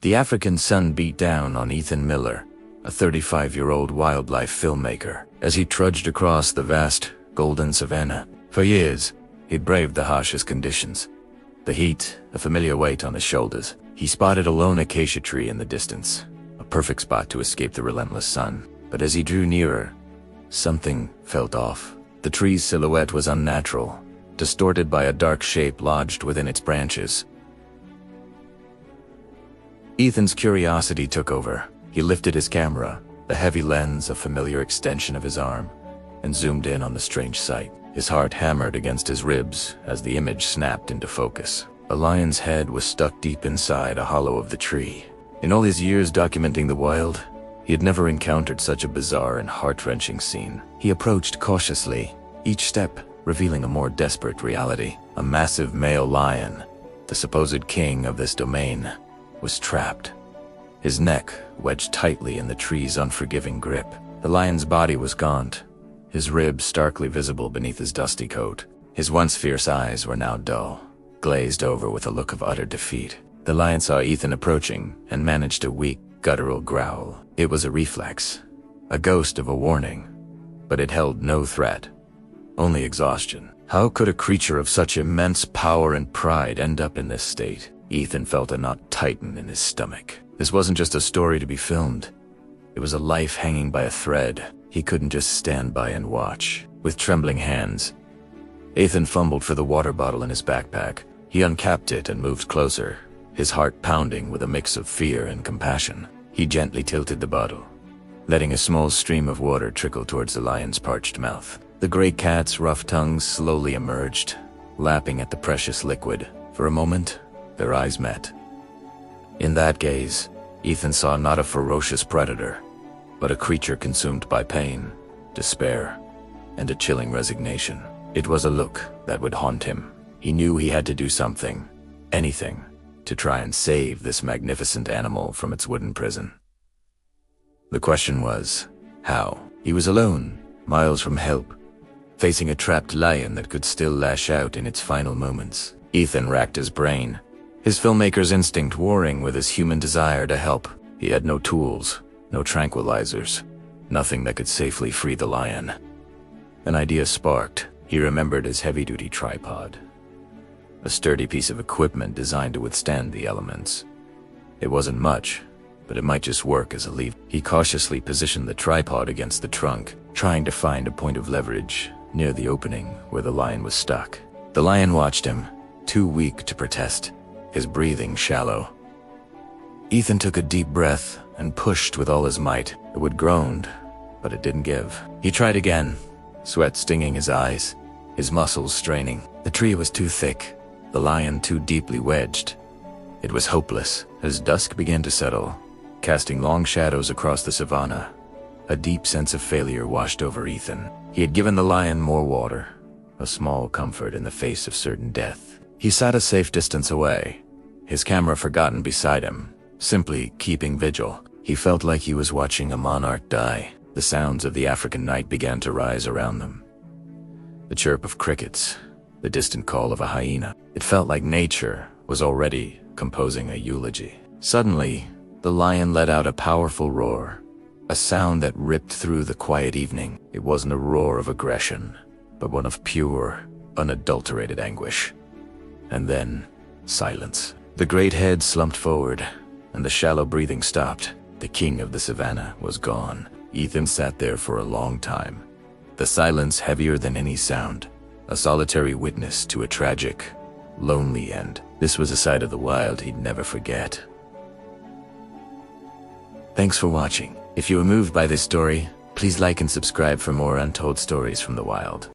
The African sun beat down on Ethan Miller, a 35-year-old wildlife filmmaker, as he trudged across the vast, golden savannah. For years, he'd braved the harshest conditions. The heat, a familiar weight on his shoulders. He spotted a lone acacia tree in the distance, a perfect spot to escape the relentless sun. But as he drew nearer, something felt off. The tree's silhouette was unnatural, distorted by a dark shape lodged within its branches. Ethan's curiosity took over. He lifted his camera, the heavy lens a familiar extension of his arm, and zoomed in on the strange sight. His heart hammered against his ribs as the image snapped into focus. A lion's head was stuck deep inside a hollow of the tree. In all his years documenting the wild, he had never encountered such a bizarre and heart-wrenching scene. He approached cautiously, each step revealing a more desperate reality. A massive male lion, the supposed king of this domain, was trapped, his neck wedged tightly in the tree's unforgiving grip. The lion's body was gaunt, his ribs starkly visible beneath his dusty coat. His once fierce eyes were now dull, glazed over with a look of utter defeat. The lion saw Ethan approaching and managed a weak, guttural growl. It was a reflex, a ghost of a warning, but it held no threat, only exhaustion. How could a creature of such immense power and pride end up in this state? Ethan felt a knot tighten in his stomach. This wasn't just a story to be filmed. It was a life hanging by a thread. He couldn't just stand by and watch. With trembling hands, Ethan fumbled for the water bottle in his backpack. He uncapped it and moved closer, his heart pounding with a mix of fear and compassion. He gently tilted the bottle, letting a small stream of water trickle towards the lion's parched mouth. The gray cat's rough tongue slowly emerged, lapping at the precious liquid. For a moment, their eyes met. In that gaze, Ethan saw not a ferocious predator, but a creature consumed by pain, despair, and a chilling resignation. It was a look that would haunt him. He knew he had to do something, anything, to try and save this magnificent animal from its wooden prison. The question was, how? He was alone, miles from help, facing a trapped lion that could still lash out in its final moments. Ethan racked his brain, his filmmaker's instinct warring with his human desire to help. He had no tools, no tranquilizers, nothing that could safely free the lion. An idea sparked. He remembered his heavy-duty tripod, a sturdy piece of equipment designed to withstand the elements. It wasn't much, but it might just work as a lever. He cautiously positioned the tripod against the trunk, trying to find a point of leverage near the opening where the lion was stuck. The lion watched him, too weak to protest, his breathing shallow. Ethan took a deep breath and pushed with all his might. The wood groaned, but it didn't give. He tried again, sweat stinging his eyes, his muscles straining. The tree was too thick, the lion too deeply wedged. It was hopeless. As dusk began to settle, casting long shadows across the savannah, a deep sense of failure washed over Ethan. He had given the lion more water, a small comfort in the face of certain death. He sat a safe distance away, his camera forgotten beside him, simply keeping vigil. He felt like he was watching a monarch die. The sounds of the African night began to rise around them. The chirp of crickets, the distant call of a hyena. It felt like nature was already composing a eulogy. Suddenly, the lion let out a powerful roar, a sound that ripped through the quiet evening. It wasn't a roar of aggression, but one of pure, unadulterated anguish. And then, silence. The great head slumped forward, and the shallow breathing stopped. The king of the savannah was gone. Ethan sat there for a long time, the silence heavier than any sound, a solitary witness to a tragic, lonely end. This was a side of the wild he'd never forget. Thanks for watching. If you were moved by this story, please like and subscribe for more untold stories from the wild.